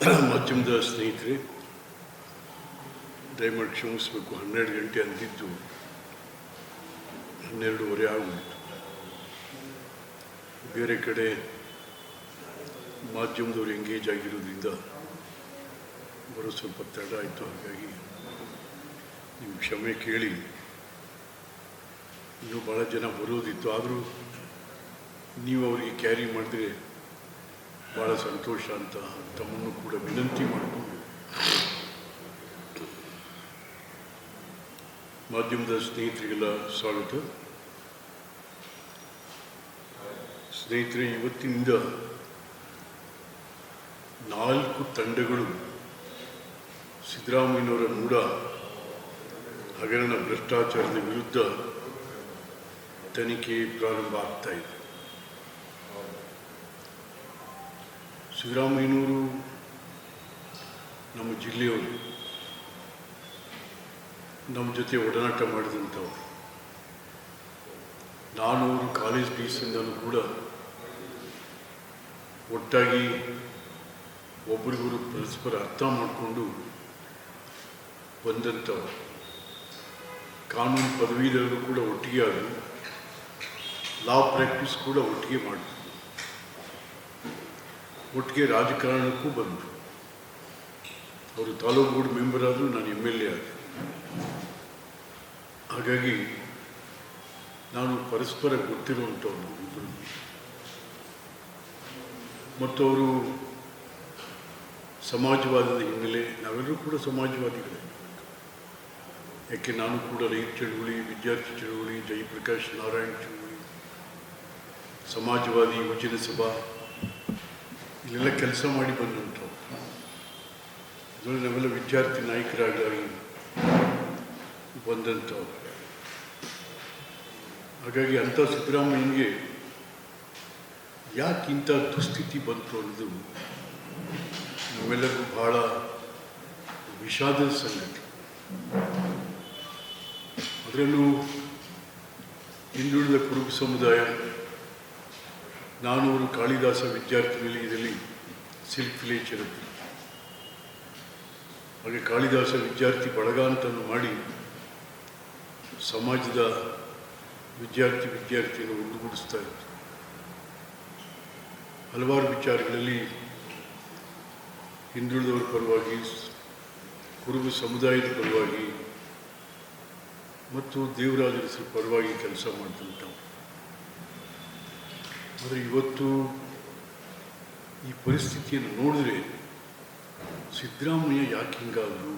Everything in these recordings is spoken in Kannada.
ಮಾಧ್ಯಮದ ಸ್ನೇಹಿತರೆ, ದಯಮಾಡಿ ಕ್ಷಮಿಸಬೇಕು. 12 ಗಂಟೆ ಅಂದಿದ್ದು 12:30 ಆಗೋಯಿತು. ಬೇರೆ ಕಡೆ ಮಾಧ್ಯಮದವರು ಎಂಗೇಜ್ ಆಗಿರೋದ್ರಿಂದ ಬರೋ ಸ್ವಲ್ಪ ತಡ ಆಯಿತು. ಹಾಗಾಗಿ ನೀವು ಕ್ಷಮೆ ಕೇಳಿ. ಇನ್ನೂ ಭಾಳ ಜನ ಬರೋದಿತ್ತು, ಆದರೂ ನೀವು ಅವರಿಗೆ ಕ್ಯಾರಿ ಮಾಡಿದ್ರೆ ಭಾಳ ಸಂತೋಷ ಅಂತ ತಮ್ಮನ್ನು ಕೂಡ ವಿನಂತಿ ಮಾಡಿಕೊಂಡು ಮಾಧ್ಯಮದ ಸ್ನೇಹಿತರಿಗೆಲ್ಲ ಸ್ವಾಗತ. ಸ್ನೇಹಿತರೆ, ಇವತ್ತಿನಿಂದ 4 ತಂಡಗಳು ಸಿದ್ದರಾಮಯ್ಯನವರ ಮೂಢ ಹಗರಣ ಭ್ರಷ್ಟಾಚಾರದ ವಿರುದ್ಧ ತನಿಖೆ ಪ್ರಾರಂಭ ಆಗ್ತಾ ಇದೆ. ಸಿದ್ದರಾಮಯ್ಯನವರು ನಮ್ಮ ಜಿಲ್ಲೆಯವರು, ನಮ್ಮ ಜೊತೆ ಒಡನಾಟ ಮಾಡಿದಂಥವ್ರು. ನಾನು ಅವರು ಕಾಲೇಜ್ ಡೇಸಿಂದಲೂ ಕೂಡ ಒಟ್ಟಾಗಿ ಒಬ್ಬರಿಗೊಬ್ಬರು ಪರಸ್ಪರ ಅರ್ಥ ಮಾಡಿಕೊಂಡು ಬಂದಂಥವ್ರು. ಕಾನೂನು ಪದವೀಧರರು ಕೂಡ ಒಟ್ಟಿಗೆ ಆದರು, ಲಾ ಪ್ರಾಕ್ಟೀಸ್ ಕೂಡ ಒಟ್ಟಿಗೆ ಮಾಡಿದ್ರು, ಒಟ್ಟಿಗೆ ರಾಜಕಾರಣಕ್ಕೂ ಬಂದರು. ಅವರು ತಾಲೂಕು ಬೋರ್ಡ್ ಮೆಂಬರ್ ಆದರೂ ನಾನು MLA ಆದೆ. ಹಾಗಾಗಿ ನಾನು ಪರಸ್ಪರ ಗೊತ್ತಿರುವಂಥವ್ರು ಇಬ್ಬರು. ಮತ್ತು ಅವರು ಸಮಾಜವಾದದ ಹಿನ್ನೆಲೆ, ನಾವೆಲ್ಲರೂ ಕೂಡ ಸಮಾಜವಾದಿಗಳೇ. ಯಾಕೆ ನಾನು ಕೂಡ ರೈತ ಚಳುವಳಿ, ವಿದ್ಯಾರ್ಥಿ ಚಳುವಳಿ, ಜಯಪ್ರಕಾಶ್ ನಾರಾಯಣ್ ಚಳುವಳಿ, ಸಮಾಜವಾದಿ ಯುವಜನ ಸಭಾ, ಇಲ್ಲೆಲ್ಲ ಕೆಲಸ ಮಾಡಿ ಬಂದಂಥವ್ರು. ಅದರಲ್ಲಿ ನಾವೆಲ್ಲ ವಿದ್ಯಾರ್ಥಿ ನಾಯಕರಾಗಿ ಬಂದಂಥವ್ರು. ಹಾಗಾಗಿ ಅಂಥ ಸಿದ್ದರಾಮಯ್ಯನಿಗೆ ಯಾಕೆ ಇಂಥ ದುಸ್ಥಿತಿ ಬಂತು ಅನ್ನೋದು ನಮ್ಮೆಲ್ಲರಿಗೂ ಬಹಳ ವಿಷಾದದ ಸಂಗತಿ. ಅದರಲ್ಲೂ ಹಿಂದುಳಿದ ಕುರುಬ ಸಮುದಾಯ, ನಾನೂರು ಕಾಳಿದಾಸ ವಿದ್ಯಾರ್ಥಿ ನಿಲಯದಲ್ಲಿ ಸಿಲ್ಕ್ ವಿಲೇಜ್ ಇರುತ್ತೆ. ಹಾಗೆ ಕಾಳಿದಾಸ ವಿದ್ಯಾರ್ಥಿ ಬಳಗ ಅಂತನ್ನು ಮಾಡಿ ಸಮಾಜದ ವಿದ್ಯಾರ್ಥಿಯನ್ನು ಒಂದುಗೂಡಿಸ್ತಾ ಇತ್ತು. ಹಲವಾರು ವಿಚಾರಗಳಲ್ಲಿ ಹಿಂದುಳಿದವರ ಪರವಾಗಿ, ಕುರುಬ ಸಮುದಾಯದ ಪರವಾಗಿ ಮತ್ತು ದೇವರಾಜರ ಪರವಾಗಿ ಕೆಲಸ ಮಾಡಿದಂಥವು. ಆದರೆ ಇವತ್ತು ಈ ಪರಿಸ್ಥಿತಿಯನ್ನು ನೋಡಿದ್ರೆ ಸಿದ್ದರಾಮಯ್ಯ ಯಾಕೆ ಹಿಂಗಾದರು,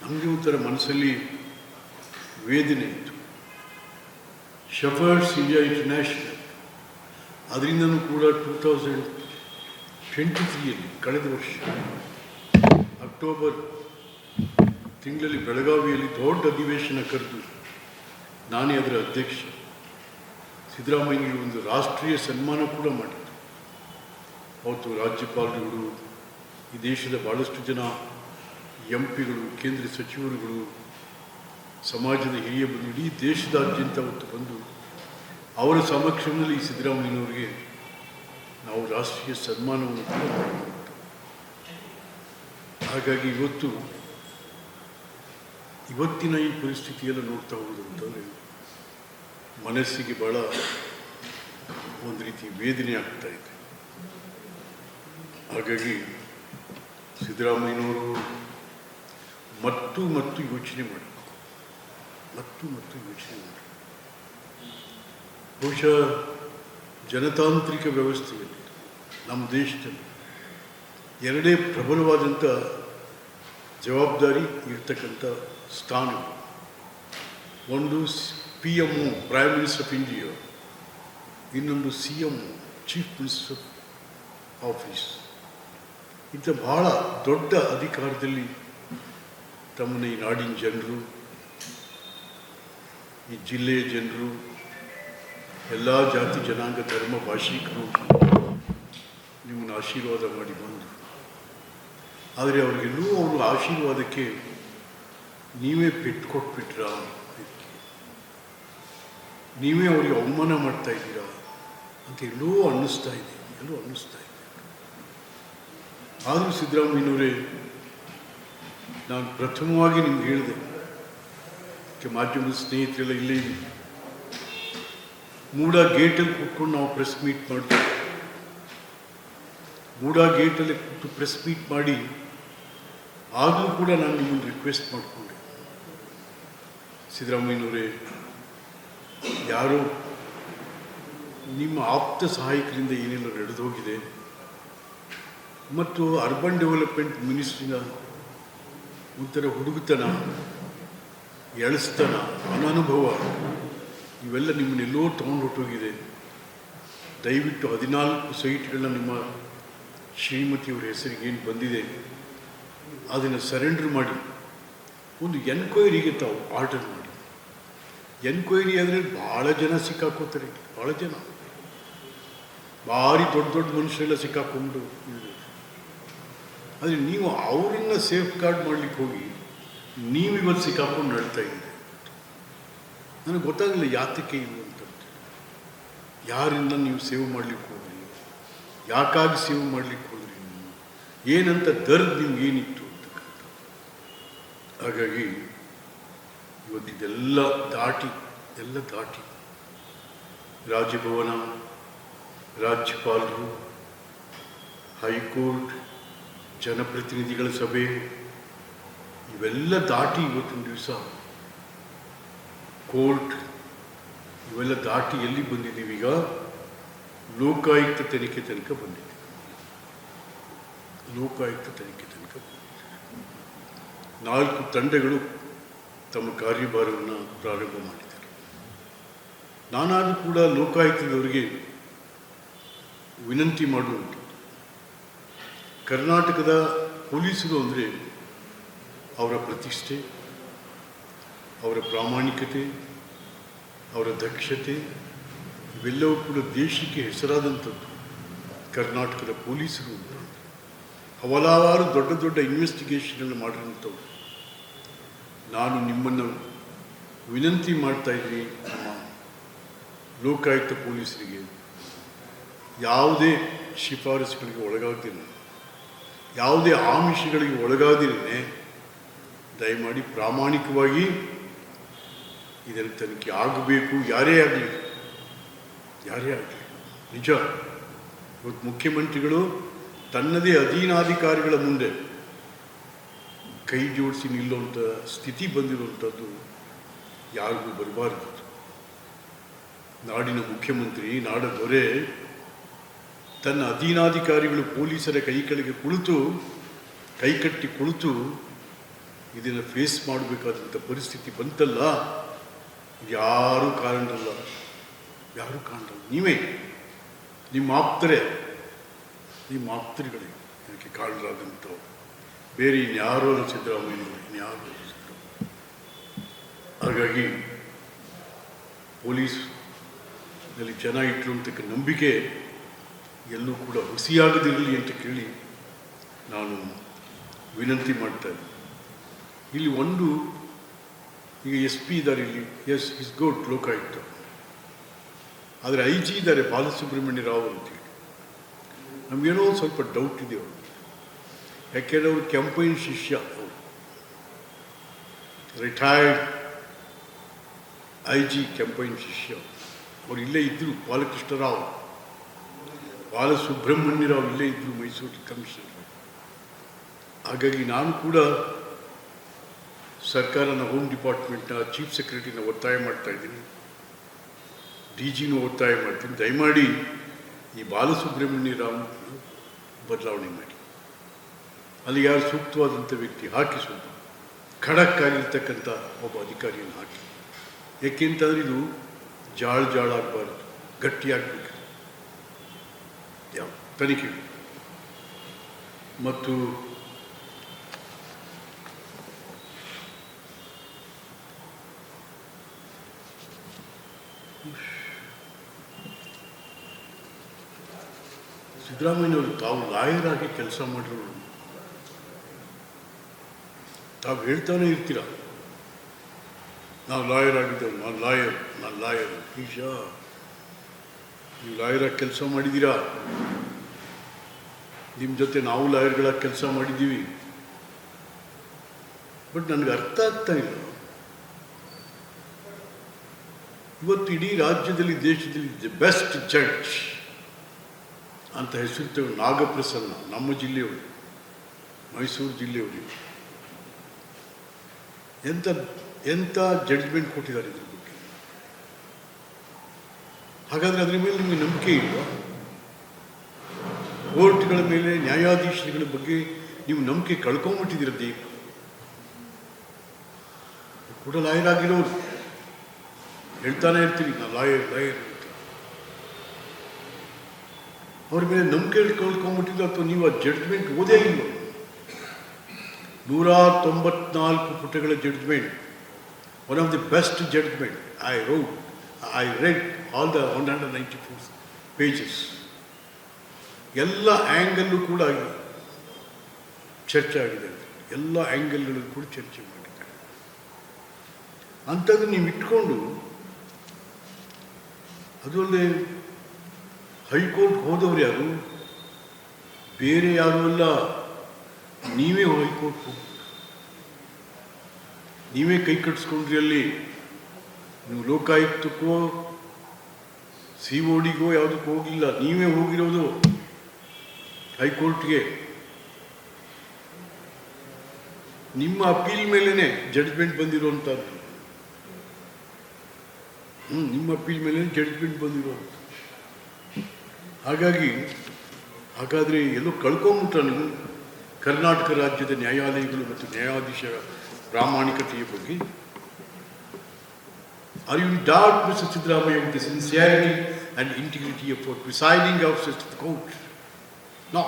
ನಮಗೆ ಒಂಥರ ಮನಸ್ಸಲ್ಲಿ ವೇದನೆ ಇತ್ತು. ಶೆಫರ್ಡ್ಸ್ ಇಂಡಿಯಾ ಇಂಟರ್ನ್ಯಾಷನಲ್, ಅದರಿಂದನೂ ಕೂಡ 2023ಯಲ್ಲಿ ಕಳೆದ ವರ್ಷ ಅಕ್ಟೋಬರ್ ತಿಂಗಳಲ್ಲಿ ಬೆಳಗಾವಿಯಲ್ಲಿ ದೊಡ್ಡ ಅಧಿವೇಶನ ಕರೆದು ನಾನೇ ಅದರ ಅಧ್ಯಕ್ಷ. ಸಿದ್ದರಾಮಯ್ಯನಿಗೆ ಒಂದು ರಾಷ್ಟ್ರೀಯ ಸನ್ಮಾನ ಕೂಡ ಮಾಡಿದ್ರು. ಅವತ್ತು ರಾಜ್ಯಪಾಲರುಗಳು, ಈ ದೇಶದ ಭಾಳಷ್ಟು ಜನ MP ಗಳು, ಕೇಂದ್ರ ಸಚಿವರುಗಳು, ಸಮಾಜದ ಹಿರಿಯ ಬಂದು ಇಡೀ ದೇಶದಾದ್ಯಂತ ಅವತ್ತು ಬಂದು ಅವರ ಸಮಕ್ಷಮದಲ್ಲಿ ಈ ಸಿದ್ದರಾಮಯ್ಯನವರಿಗೆ ನಾವು ರಾಷ್ಟ್ರೀಯ ಸನ್ಮಾನವನ್ನು ಕೂಡ ಮಾಡಿಕೊಟ್ಟು. ಹಾಗಾಗಿ ಇವತ್ತಿನ ಈ ಪರಿಸ್ಥಿತಿಯೆಲ್ಲ ನೋಡ್ತಾ ಹೋಗೋದು ಅಂತಂದರೆ ಮನಸ್ಸಿಗೆ ಭಾಳ ಒಂದು ರೀತಿ ವೇದನೆ ಆಗ್ತಾ ಇದೆ. ಹಾಗಾಗಿ ಸಿದ್ದರಾಮಯ್ಯನವರು ಮತ್ತು ಯೋಚನೆ ಮಾಡಬೇಕು. ಬಹುಶಃ ಜನತಾಂತ್ರಿಕ ವ್ಯವಸ್ಥೆಯಲ್ಲಿ ನಮ್ಮ ದೇಶದಲ್ಲಿ ಎರಡೇ ಪ್ರಬಲವಾದಂಥ ಜವಾಬ್ದಾರಿ ಇರ್ತಕ್ಕಂಥ ಸ್ಥಾನಗಳು. ಒಂದು PMO, prime minister of India, ಇನ್ನೊಂದು CMO, ಚೀಫ್ ಮಿನಿಸ್ಟರ್ ಆಫೀಸ್. ಇಂಥ ಬಹಳ ದೊಡ್ಡ ಅಧಿಕಾರದಲ್ಲಿ ತಮ್ಮನ್ನ ಈ ನಾಡಿನ ಜನರು, ಈ ಜಿಲ್ಲೆಯ ಜನರು, ಎಲ್ಲ ಜಾತಿ ಜನಾಂಗ ಧರ್ಮ ಭಾಷಿಕರು ನಿಮ್ಮನ್ನು ಆಶೀರ್ವಾದ ಮಾಡಿ ಬಂದರು. ಆದರೆ ಅವರಿಗೆಲ್ಲೂ ಅವರು ಆಶೀರ್ವಾದಕ್ಕೆ ನೀವೇ ಪೆಟ್ಟು ಕೊಟ್ಬಿಟ್ರ, ನೀವೇ ಅವರಿಗೆ ಅವಮಾನ ಮಾಡ್ತಾ ಇದ್ದೀರಾ ಅಂತ ಎಲ್ಲೋ ಅನ್ನಿಸ್ತಾ ಇದೆ. ಎಲ್ಲೋ ಅನ್ನಿಸ್ತಾ ಇದೆ. ಆದರೂ ಸಿದ್ದರಾಮಯ್ಯನವರೇ, ನಾನು ಪ್ರಥಮವಾಗಿ ನಿಮ್ಗೆ ಹೇಳಿದೆ, ಮಾಧ್ಯಮದ ಸ್ನೇಹಿತರೆಲ್ಲ ಇಲ್ಲೇ ಇದೆ, ಮೂಡ ಗೇಟಲ್ಲಿ ಕೂತ್ಕೊಂಡು ನಾವು ಪ್ರೆಸ್ ಮೀಟ್ ಮಾಡ್ತೀವಿ. ಮೂಡ ಗೇಟಲ್ಲಿ ಕೂತು ಪ್ರೆಸ್ ಮೀಟ್ ಮಾಡಿ ಆಗಲೂ ಕೂಡ ನಾನು ನಿಮ್ಮನ್ನು ರಿಕ್ವೆಸ್ಟ್ ಮಾಡಿಕೊಂಡೆ, ಸಿದ್ದರಾಮಯ್ಯನವರೇ, ಯಾರೋ ನಿಮ್ಮ ಆಪ್ತ ಸಹಾಯಕರಿಂದ ಏನೆಲ್ಲ ನಡೆದು ಹೋಗಿದೆ ಮತ್ತು ಅರ್ಬನ್ ಡೆವಲಪ್ಮೆಂಟ್ ಮಿನಿಸ್ಟ್ರಿನ ಒಂಥರ ಹುಡುಗತನ, ಎಳಸ್ತನ, ಅನನುಭವ ಇವೆಲ್ಲ ನಿಮ್ಮನ್ನೆಲ್ಲೋ ತೊಗೊಂಡು ಹೊಟ್ಟೋಗಿದೆ. ದಯವಿಟ್ಟು 14 ಸೈಟ್ಗಳನ್ನ ನಿಮ್ಮ ಶ್ರೀಮತಿಯವರ ಹೆಸರಿಗೆ ಏನು ಬಂದಿದೆ ಅದನ್ನು ಸರೆಂಡರ್ ಮಾಡಿ ಒಂದು ಎನ್ಕ್ವೈರಿಗೆ ತಾವು ಆರ್ಡರ್ ಮಾಡಿ. ಎನ್ಕ್ವೈರಿ ಆದರೆ ಭಾಳ ಜನ ಸಿಕ್ಕಾಕೋತಾರೆ, ಭಾಳ ಜನ ಭಾರಿ ದೊಡ್ಡ ದೊಡ್ಡ ಮನುಷ್ಯರೆಲ್ಲ ಸಿಕ್ಕಾಕೊಂಡು. ಆದರೆ ನೀವು ಅವರನ್ನು ಸೇಫ್ ಗಾರ್ಡ್ ಮಾಡಲಿಕ್ಕೆ ಹೋಗಿ ನೀವಿವತ್ತು ಸಿಕ್ಕಾಕೊಂಡು ನಡ್ತಾ ಇದ್ದೀರಿ. ನನಗೆ ಗೊತ್ತಾಗಲಿಲ್ಲ ಯಾತಕ್ಕೆ ಇರುವಂಥದ್ದು, ಯಾರಿಂದ ನೀವು ಸೇವ್ ಮಾಡಲಿಕ್ಕೆ ಹೋದ್ರಿ, ಯಾಕಾಗಿ ಸೇವ್ ಮಾಡಲಿಕ್ಕೆ ಹೋದ್ರಿ, ಏನಂತ ದರ್ದ್ ನಿಮ್ಗೆ ಏನಿತ್ತು ಅಂತಕ್ಕಂಥ. ಹಾಗಾಗಿ ಇವತ್ತಿದೆಲ್ಲ ದಾಟಿ ರಾಜಭವನ, ರಾಜ್ಯಪಾಲರು, ಹೈಕೋರ್ಟ್, ಜನಪ್ರತಿನಿಧಿಗಳ ಸಭೆ ಇವೆಲ್ಲ ದಾಟಿ ಇವತ್ತಿನ ದಿವಸ ಕೋರ್ಟ್ ಇವೆಲ್ಲ ದಾಟಿ ಎಲ್ಲಿ ಬಂದಿದ್ದೀವಿ? ಈಗ ಲೋಕಾಯುಕ್ತ ತನಿಖೆ ತನಕ ಬಂದಿದೆ. ಲೋಕಾಯುಕ್ತ ತನಿಖೆ ತನಕ ಬಂದಿದೆ. 4 ತಂಡಗಳು ತಮ್ಮ ಕಾರ್ಯಭಾರವನ್ನು ಪ್ರಾರಂಭ ಮಾಡಿದ್ದಾರೆ. ನಾನಾದರೂ ಕೂಡ ಲೋಕಾಯುಕ್ತದವರಿಗೆ ವಿನಂತಿ ಮಾಡುವಂಥದ್ದು, ಕರ್ನಾಟಕದ ಪೊಲೀಸರು ಅಂದರೆ ಅವರ ಪ್ರತಿಷ್ಠೆ, ಅವರ ಪ್ರಾಮಾಣಿಕತೆ, ಅವರ ದಕ್ಷತೆ ಇವೆಲ್ಲವೂ ಕೂಡ ದೇಶಕ್ಕೆ ಹೆಸರಾದಂಥದ್ದು. ಕರ್ನಾಟಕದ ಪೊಲೀಸರು ಅಂತ ಹಲವಾರು ದೊಡ್ಡ ದೊಡ್ಡ ಇನ್ವೆಸ್ಟಿಗೇಷನನ್ನು ಮಾಡಿರೋಂಥವ್ರು. ನಾನು ನಿಮ್ಮನ್ನು ವಿನಂತಿ ಮಾಡ್ತಾ ಇದ್ದೀನಿ, ನಮ್ಮ ಲೋಕಾಯುಕ್ತ ಪೊಲೀಸರಿಗೆ ಯಾವುದೇ ಶಿಫಾರಸುಗಳಿಗೆ ಒಳಗಾಗ್ದಿಲ್ಲ, ಯಾವುದೇ ಆಮಿಷಗಳಿಗೆ ಒಳಗಾದಿರೇ ದಯಮಾಡಿ ಪ್ರಾಮಾಣಿಕವಾಗಿ ಇದನ್ನು ತನಿಖೆ ಆಗಬೇಕು. ಯಾರೇ ಆಗಲಿ ನಿಜ, ಇವತ್ತು ಮುಖ್ಯಮಂತ್ರಿಗಳು ತನ್ನದೇ ಅಧೀನಾಧಿಕಾರಿಗಳ ಮುಂದೆ ಕೈ ಜೋಡಿಸಿ ನಿಲ್ಲುವಂಥ ಸ್ಥಿತಿ ಬಂದಿರುವಂಥದ್ದು ಯಾರಿಗೂ ಬರಬಾರ್ದು. ನಾಡಿನ ಮುಖ್ಯಮಂತ್ರಿ, ನಾಡ ದೊರೆ ತನ್ನ ಅಧೀನಾಧಿಕಾರಿಗಳು ಪೊಲೀಸರ ಕೈ ಕೆಳಗೆ ಕೈಕಟ್ಟಿ ಕುಳಿತು ಇದನ್ನು ಫೇಸ್ ಮಾಡಬೇಕಾದಂಥ ಪರಿಸ್ಥಿತಿ ಬಂತಲ್ಲ, ಯಾರೂ ಕಾರಣರಲ್ಲ. ನೀವೇ, ನಿಮ್ಮ ಆಪ್ತರುಗಳೇ ಇದಕ್ಕೆ ಕಾರಣರಾದಂಥವು, ಬೇರೆ ಇನ್ಯಾರೋ ಸಿದ್ದರಾಮಯ್ಯನವರು, ಇನ್ಯಾರೋ. ಹಾಗಾಗಿ ಪೊಲೀಸ್ನಲ್ಲಿ ಜನ ಇಟ್ಟರು ಅಂತಕ್ಕ ನಂಬಿಕೆ ಎಲ್ಲೂ ಕೂಡ ಹುಸಿಯಾಗದಿರಲಿ ಅಂತ ಕೇಳಿ ನಾನು ವಿನಂತಿ ಮಾಡ್ತಾ ಇದ್ದೀನಿ. ಇಲ್ಲಿ ಈಗ SP ಇದ್ದಾರೆ, ಇಲ್ಲಿ ಇಸ್ ಗುಡ್ ಲೋಕಾಯುಕ್ತ, ಆದರೆ IG ಇದ್ದಾರೆ ಬಾಲಸುಬ್ರಹ್ಮಣ್ಯ ರಾವ್ ಅಂತೇಳಿ. ನಮಗೇನೋ ಸ್ವಲ್ಪ ಡೌಟ್ ಇದೆ ಅವರು, ಯಾಕೆಂದರೆ ಅವರು ಕೆಂಪೈನ ಶಿಷ್ಯ, ಅವರು ರಿಟೈರ್ಡ್ IG ಕೆಂಪೈನ ಶಿಷ್ಯ. ಅವರು ಇಲ್ಲೇ ಇದ್ದರು, ಬಾಲಸುಬ್ರಹ್ಮಣ್ಯ ರಾವ್ ಇಲ್ಲೇ ಇದ್ದರು, ಮೈಸೂರು ಕಮಿಷನರ್. ಹಾಗಾಗಿ ನಾನು ಕೂಡ ಸರ್ಕಾರನ ಹೋಮ್ ಡಿಪಾರ್ಟ್ಮೆಂಟ್ನ ಚೀಫ್ ಸೆಕ್ರೆಟರಿನ ಒತ್ತಾಯ ಮಾಡ್ತಾ ಇದ್ದೀನಿ, DGನೂ ಒತ್ತಾಯ ಮಾಡ್ತೀನಿ, ದಯಮಾಡಿ ಈ ಬಾಲಸುಬ್ರಹ್ಮಣ್ಯ ರಾವ್ ಬದಲಾವಣೆ ಮಾಡಿ, ಅಲ್ಲಿ ಯಾರು ಸೂಕ್ತವಾದಂಥ ವ್ಯಕ್ತಿ ಹಾಕಿ, ಸ್ವಲ್ಪ ಖಡಕ್ ಆಗಿರ್ತಕ್ಕಂಥ ಒಬ್ಬ ಅಧಿಕಾರಿಯನ್ನು ಹಾಕಿ. ಏಕೆಂತಂದರೆ ಇದು ಜಾಳಾಗಬಾರ್ದು, ಗಟ್ಟಿಯಾಗಬೇಕು ಯಾವ ತನಿಖೆ. ಮತ್ತು ಸಿದ್ದರಾಮಯ್ಯವರು ತಾವು ಲಾಯರ್ ಆಗಿ ಕೆಲಸ ಮಾಡಿರೋರು, ತಾವು ಹೇಳ್ತಾನೆ ಇರ್ತೀರ, ನಾವು ಲಾಯರ್ ಆಗಿದ್ದೇವೆ, ನಾನು ಲಾಯರ್ ಈಶ. ನೀವು ಲಾಯರಾಗಿ ಕೆಲಸ ಮಾಡಿದ್ದೀರಾ, ನಿಮ್ಮ ಜೊತೆ ನಾವು ಲಾಯರ್ಗಳಾಗಿ ಕೆಲಸ ಮಾಡಿದ್ದೀವಿ. ಬಟ್ ನನಗೆ ಅರ್ಥ ಆಗ್ತಾ ಇಲ್ಲ, ಇವತ್ತು ಇಡೀ ರಾಜ್ಯದಲ್ಲಿ, ದೇಶದಲ್ಲಿ ದಿ ಬೆಸ್ಟ್ ಜಡ್ಜ್ ಅಂತ ಹೆಸರು ತಗೊಂಡು ನಾಗಪ್ರಸನ್ನ, ನಮ್ಮ ಜಿಲ್ಲೆಯವರು, ಮೈಸೂರು ಜಿಲ್ಲೆಯವರು, ಎಂಥ ಜಡ್ಜ್ಮೆಂಟ್ ಕೊಟ್ಟಿದ್ದಾರೆ ಇದ್ರ ಬಗ್ಗೆ. ಹಾಗಾದರೆ ಅದರ ಮೇಲೆ ನಿಮಗೆ ನಂಬಿಕೆ ಇಲ್ವಾ? ಕೋರ್ಟ್ಗಳ ಮೇಲೆ, ನ್ಯಾಯಾಧೀಶರುಗಳ ಬಗ್ಗೆ ನೀವು ನಂಬಿಕೆ ಕಳ್ಕೊಂಬಿಟ್ಟಿದ್ದೀರ. ದೀಪ ಕೂಡ ಲಾಯರ್ ಆಗಿರೋರು ಹೇಳ್ತಾನೆ ಇರ್ತೀವಿ, ನಾನು ಲಾಯರ್ ಅಂತ. ಅವ್ರ ಮೇಲೆ ನಂಬಿಕೆ ಕಳ್ಕೊಂಬಿಟ್ಟಿದ್ದು, ಅಥವಾ ನೀವು ಆ ಜಡ್ಜ್ಮೆಂಟ್ ಓದೇ ಇಲ್ಲ. 194 ಪುಟಗಳ judgment, one of the best judgment. I read all the 194 pages. ಎಲ್ಲ ಆ್ಯಂಗಲ್ಲೂ ಕೂಡ ಚರ್ಚೆ ಆಗಿದೆ, ಎಲ್ಲ ಆ್ಯಂಗಲ್ಗಳು ಕೂಡ ಚರ್ಚೆ ಮಾಡಿದ್ದಾರೆ. ಅಂಥದ್ದು ನೀವು ಇಟ್ಕೊಂಡು, ಅದರಲ್ಲೇ ಹೈಕೋರ್ಟ್ ಹೋದವ್ರು ಯಾರು? ಬೇರೆ ಯಾರೂ ಅಲ್ಲ, ನೀವೇ ಹೈಕೋರ್ಟ್ ಹೋಗಿ ನೀವೇ ಕೈ ಕಟ್ಟಿಸ್ಕೊಂಡ್ರಿ. ಅಲ್ಲಿ ನೀವು ಲೋಕಾಯುಕ್ತಕ್ಕೋ CODಗೋ ಯಾವುದಕ್ಕೂ ಹೋಗಿಲ್ಲ, ನೀವೇ ಹೋಗಿರೋದು ಹೈಕೋರ್ಟ್ಗೆ. ನಿಮ್ಮ ಅಪೀಲ್ ಮೇಲೇ ಜಡ್ಜ್ಮೆಂಟ್ ಬಂದಿರುವಂಥದ್ದು. ನಿಮ್ಮ ಅಪೀಲ್ ಮೇಲೆ ಜಡ್ಜ್ಮೆಂಟ್ ಬಂದಿರುವಂಥ. ಹಾಗಾದರೆ ಎಲ್ಲೋ ಕಳ್ಕೊಂಬಿಟ್ಟ ನೀವು ಕರ್ನಾಟಕ ರಾಜ್ಯದ ನ್ಯಾಯಾಲಯಗಳು ಮತ್ತು ನ್ಯಾಯಾಧೀಶರ ಪ್ರಾಮಾಣಿಕತೆಯ ಬಗ್ಗೆ. Are you in doubt, Mr. Siddaramaiah, with the sincerity and integrity of our presiding officers of the court? No.